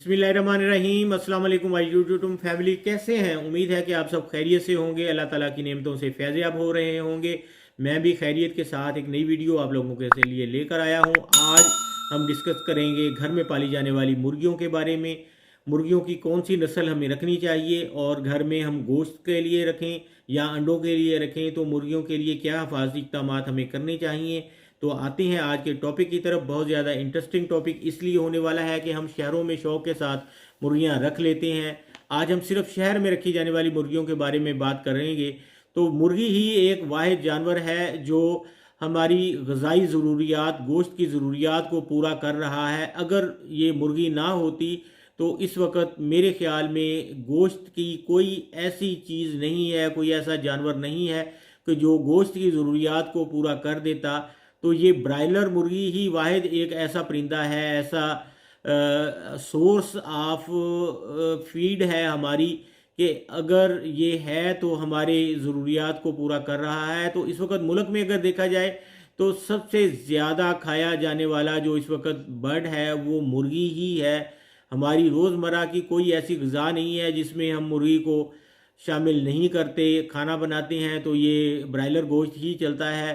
बिस्मिल्लाहिर्रहमानिर्रहीम। अस्सलाम वालेकुम माय यूट्यूब फैमिली, कैसे हैं? उम्मीद है कि आप सब खैरियत से होंगे, अल्लाह ताला की नेमतों से फैज़याब हो रहे होंगे। मैं भी खैरियत के साथ एक नई वीडियो आप लोगों के लिए लेकर आया हूं। आज हम डिस्कस करेंगे घर में पाली जाने वाली मुर्गियों के बारे में। मुर्गियों की कौन सी नस्ल हमें रखनी चाहिए और घर में हम गोश्त के लिए रखें या अंडों के लिए रखें, तो मुर्गियों के लिए क्या हिफाजती इक़दाम हमें करने चाहिए। तो आते हैं आज के टॉपिक की तरफ। बहुत ज़्यादा इंटरेस्टिंग टॉपिक इसलिए होने वाला है कि हम शहरों में शौक के साथ मुर्गियां रख लेते हैं। आज हम सिर्फ शहर में रखी जाने वाली मुर्गियों के बारे में बात करेंगे। तो मुर्गी ही एक वाहिद जानवर है जो हमारी ग़िज़ाई ज़रूरियात, गोश्त की ज़रूरियात को पूरा कर रहा है। अगर ये मुर्गी ना होती तो इस वक्त मेरे ख़्याल में गोश्त की कोई ऐसी चीज़ नहीं है, कोई ऐसा जानवर नहीं है कि जो गोश्त की ज़रूरियात को पूरा कर देता। तो ये ब्रायलर मुर्गी ही वाहिद एक ऐसा परिंदा है, ऐसा सोर्स ऑफ फीड है हमारी, कि अगर ये है तो हमारे ज़रूरियात को पूरा कर रहा है। तो इस वक्त मुल्क में अगर देखा जाए तो सबसे ज़्यादा खाया जाने वाला जो इस वक्त बर्ड है वो मुर्गी ही है। हमारी रोज़मर्रा की कोई ऐसी ग़िज़ा नहीं है जिसमें हम मुर्गी को शामिल नहीं करते। खाना बनाते हैं तो ये ब्रायलर गोश्त ही चलता है।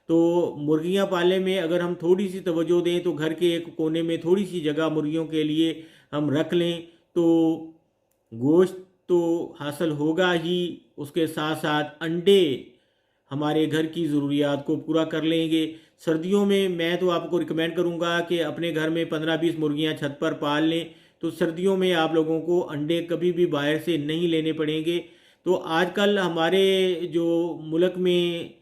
तो मुर्गियां पालने में अगर हम थोड़ी सी तवज्जो दें तो घर के एक कोने में थोड़ी सी जगह मुर्गियों के लिए हम रख लें तो गोश्त तो हासिल होगा ही, उसके साथ साथ अंडे हमारे घर की ज़रूरियात को पूरा कर लेंगे। सर्दियों में मैं तो आपको रिकमेंड करूंगा कि अपने घर में 15-20 मुर्गियां छत पर पाल लें, तो सर्दियों में आप लोगों को अंडे कभी भी बाहर से नहीं लेने पड़ेंगे। तो आजकल हमारे जो मुल्क में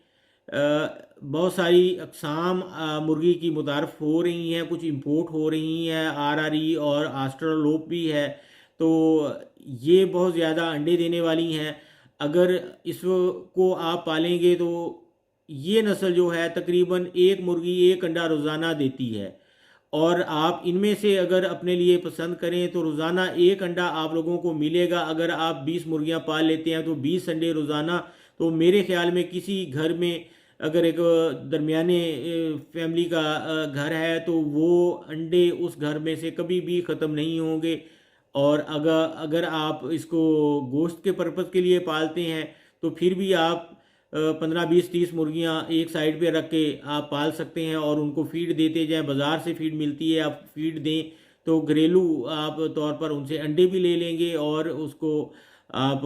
बहुत सारी अक़साम मुर्गी की मुतारफ़ हो रही हैं, कुछ इंपोर्ट हो रही हैं, आरआरई और ऑस्ट्रेलोप भी है। तो ये बहुत ज़्यादा अंडे देने वाली हैं। अगर इसको आप पालेंगे तो ये नस्ल जो है तकरीबन एक मुर्गी एक अंडा रोज़ाना देती है। और आप इनमें से अगर अपने लिए पसंद करें तो रोज़ाना एक अंडा आप लोगों को मिलेगा। अगर आप 20 मुर्गियां पाल लेते हैं तो 20 अंडे रोज़ाना। तो मेरे ख़्याल में किसी घर में अगर एक दरमियाने फैमिली का घर है तो वो अंडे उस घर में से कभी भी ख़त्म नहीं होंगे। और अगर अगर आप इसको गोश्त के पर्पज़ के लिए पालते हैं तो फिर भी आप 15-20-30 मुर्गियां एक साइड पे रख के आप पाल सकते हैं और उनको फीड देते जाएं। बाज़ार से फीड मिलती है, आप फीड दें तो घरेलू आप तौर पर उनसे अंडे भी ले लेंगे और उसको आप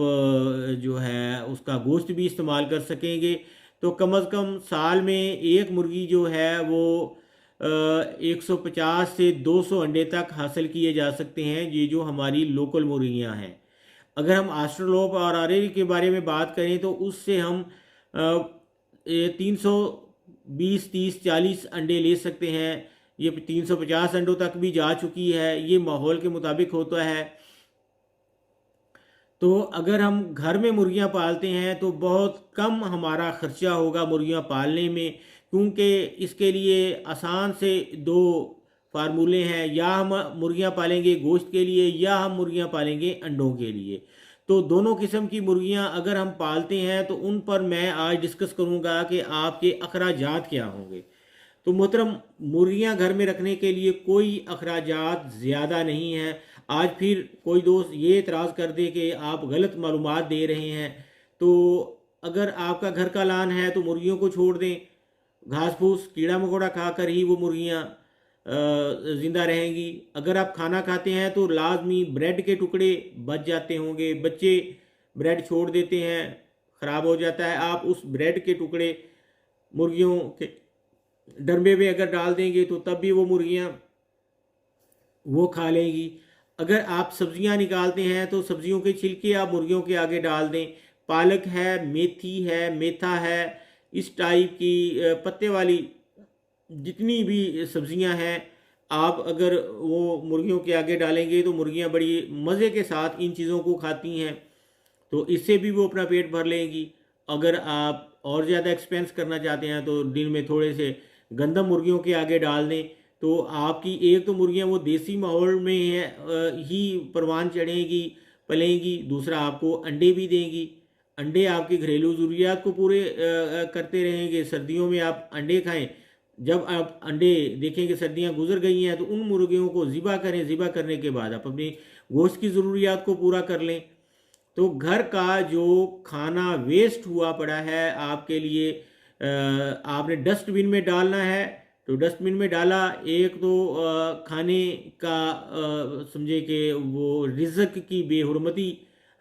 जो है उसका गोश्त भी इस्तेमाल कर सकेंगे। तो कम अज़ कम साल में एक मुर्गी जो है वो 150 से 200 अंडे तक हासिल किए जा सकते हैं। ये जो हमारी लोकल मुर्गियां हैं। अगर हम ऑस्ट्रेलोप और आरआरई के बारे में बात करें तो उससे हम 320, 30, 40 अंडे ले सकते हैं। ये 350 अंडों तक भी जा चुकी है। ये माहौल के मुताबिक होता है। तो अगर हम घर में मुर्गियां पालते हैं तो बहुत कम हमारा ख़र्चा होगा मुर्गियां पालने में, क्योंकि इसके लिए आसान से दो फार्मूले हैं। या हम मुर्गियां पालेंगे गोश्त के लिए या हम मुर्गियां पालेंगे अंडों के लिए। तो दोनों किस्म की मुर्गियां अगर हम पालते हैं तो उन पर मैं आज डिस्कस करूंगा कि आपके अखराजात क्या होंगे। तो मोहतरम, मुर्गियां घर में रखने के लिए कोई अखराजात ज़्यादा नहीं है। आज फिर कोई दोस्त ये इतराज़ कर दे कि आप गलत मालूमात दे रहे हैं, तो अगर आपका घर का लान है तो मुर्गियों को छोड़ दें। घास फूस कीड़ा मकोड़ा खाकर ही वो मुर्गियां ज़िंदा रहेंगी। अगर आप खाना खाते हैं तो लाजमी ब्रेड के टुकड़े बच जाते होंगे। बच्चे ब्रेड छोड़ देते हैं, ख़राब हो जाता है। आप उस ब्रेड के टुकड़े मुर्गियों के डरमे में अगर डाल देंगे तो तब भी वो मुर्गियां वो खा लेंगी। अगर आप सब्जियां निकालते हैं तो सब्जियों के छिलके आप मुर्गियों के आगे डाल दें। पालक है, मेथी है, मेथा है, इस टाइप की पत्ते वाली जितनी भी सब्जियां हैं, आप अगर वो मुर्गियों के आगे डालेंगे तो मुर्गियां बड़ी मज़े के साथ इन चीज़ों को खाती हैं। तो इससे भी वो अपना पेट भर लेंगी। अगर आप और ज़्यादा एक्सपेंस करना चाहते हैं तो दिन में थोड़े से गंदम मुर्गियों के आगे डाल दें। तो आपकी एक तो मुर्गियां वो देसी माहौल में है ही परवान चढ़ेंगी, पलेंगी। दूसरा आपको अंडे भी देंगी। अंडे आपके घरेलू ज़रूरियात को पूरे करते रहेंगे। सर्दियों में आप अंडे खाएं, जब आप अंडे देखें कि सर्दियां गुजर गई हैं तो उन मुर्गियों को ज़िबा करें। ज़िबा करने के बाद आप अपनी गोश्त की ज़रूरियात को पूरा कर लें। तो घर का जो खाना वेस्ट हुआ पड़ा है आपके लिए आपने डस्टबिन में डालना है। तो डस्टबिन में डाला, एक तो खाने का समझे कि वो रिज़्क की बेहुरमती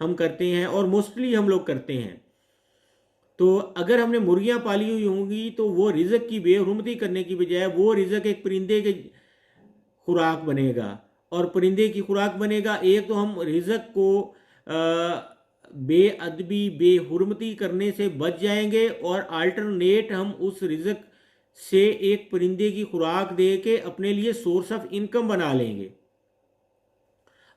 हम करते हैं और मोस्टली हम लोग करते हैं। तो अगर हमने मुर्गियां पाली हुई होंगी तो वो रिज़्क की बेहुरमती करने की बजाय वो रिज़्क एक परिंदे के खुराक बनेगा। और परिंदे की खुराक बनेगा, एक तो हम रिज़्क को बेअदबी बेहुरमती करने से बच जाएंगे और अल्टरनेट हम उस रिज़्क से एक परिंदे की खुराक दे के अपने लिए सोर्स ऑफ इनकम बना लेंगे।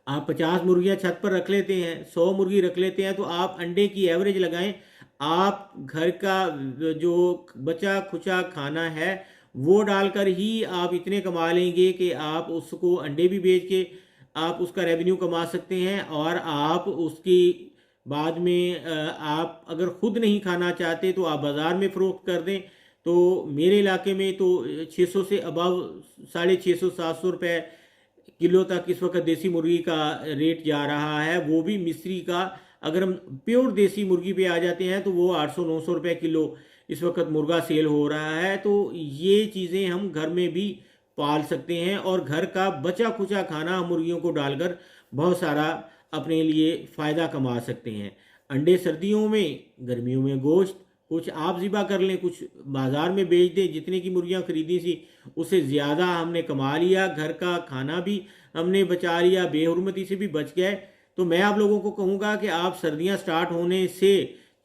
आप 50 मुर्गियां छत पर रख लेते हैं, 100 मुर्गी रख लेते हैं, तो आप अंडे की एवरेज लगाएं। आप घर का जो बचा खुचा खाना है वो डालकर ही आप इतने कमा लेंगे कि आप उसको अंडे भी बेच के आप उसका रेवेन्यू कमा सकते हैं। और आप उसकी बाद में आप अगर खुद नहीं खाना चाहते तो आप बाज़ार में फ़रोख्त कर दें। तो मेरे इलाके में तो 600 से अबव 650-700 रुपये किलो तक इस वक्त देसी मुर्गी का रेट जा रहा है। वो भी मिस्री का, अगर हम प्योर देसी मुर्गी पे आ जाते हैं तो वो 800-900 रुपये किलो इस वक्त मुर्गा सेल हो रहा है। तो ये चीज़ें हम घर में भी पाल सकते हैं और घर का बचा खुचा खाना मुर्गियों को डालकर बहुत सारा अपने लिए फ़ायदा कमा सकते हैं। अंडे सर्दियों में, गर्मियों में गोश्त कुछ आप ज़िबा कर लें, कुछ बाज़ार में बेच दें। जितने की मुर्गियां खरीदी थी उससे ज़्यादा हमने कमा लिया, घर का खाना भी हमने बचा लिया, बेहुरमती से भी बच गए। तो मैं आप लोगों को कहूँगा कि आप सर्दियां स्टार्ट होने से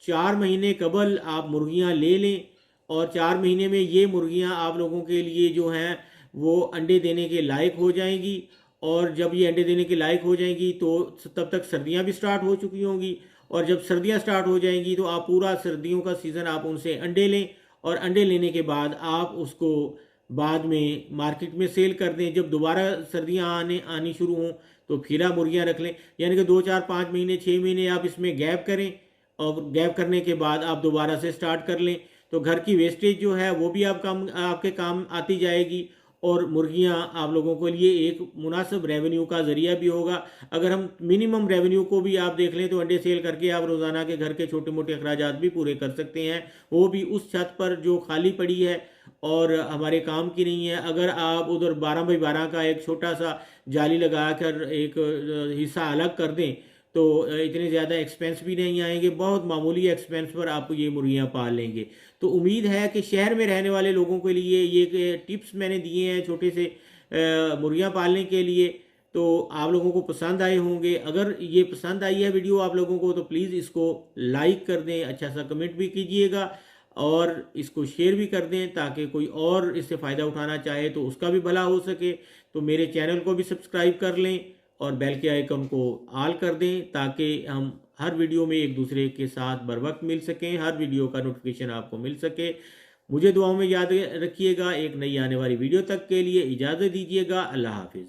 4 महीने कबल आप मुर्गियां ले लें और 4 महीने में ये मुर्गियां आप लोगों के लिए जो हैं वो अंडे देने के लायक हो जाएंगी। और जब ये अंडे देने के लायक हो जाएंगी तो तब तक सर्दियां भी स्टार्ट हो चुकी होंगी। और जब सर्दियां स्टार्ट हो जाएंगी तो आप पूरा सर्दियों का सीज़न आप उनसे अंडे लें और अंडे लेने के बाद आप उसको बाद में मार्केट में सेल कर दें। जब दोबारा सर्दियां आनी शुरू हों तो फिर आप मुर्गियां रख लें। यानी कि 2 4 5 महीने 6 महीने आप इसमें गैप करें और गैप करने के बाद आप दोबारा से स्टार्ट कर लें। तो घर की वेस्टेज जो है वो भी आपके काम आती जाएगी और मुर्गियां आप लोगों के लिए एक मुनासिब रेवेन्यू का ज़रिया भी होगा। अगर हम मिनिमम रेवेन्यू को भी आप देख लें तो अंडे सेल करके आप रोज़ाना के घर के छोटे मोटे अखराजात भी पूरे कर सकते हैं, वो भी उस छत पर जो खाली पड़ी है और हमारे काम की नहीं है। अगर आप उधर 12x12 का एक छोटा सा जाली लगा कर एक हिस्सा अलग कर दें तो इतने ज़्यादा एक्सपेंस भी नहीं आएंगे, बहुत मामूली एक्सपेंस पर आप ये मुर्गियाँ पाल लेंगे। तो उम्मीद है कि शहर में रहने वाले लोगों के लिए ये टिप्स मैंने दिए हैं छोटे से मुर्गियाँ पालने के लिए, तो आप लोगों को पसंद आए होंगे। अगर ये पसंद आई है वीडियो आप लोगों को तो प्लीज़ इसको लाइक कर दें, अच्छा सा कमेंट भी कीजिएगा और इसको शेयर भी कर दें ताकि कोई और इससे फ़ायदा उठाना चाहे तो उसका भी भला हो सके। तो मेरे चैनल को भी सब्सक्राइब कर लें और बेल के आइकन को ऑल कर दें ताकि हम हर वीडियो में एक दूसरे के साथ बर वक्त मिल सकें, हर वीडियो का नोटिफिकेशन आपको मिल सके। मुझे दुआओं में याद रखिएगा। एक नई आने वाली वीडियो तक के लिए इजाज़त दीजिएगा। अल्लाह हाफिज़।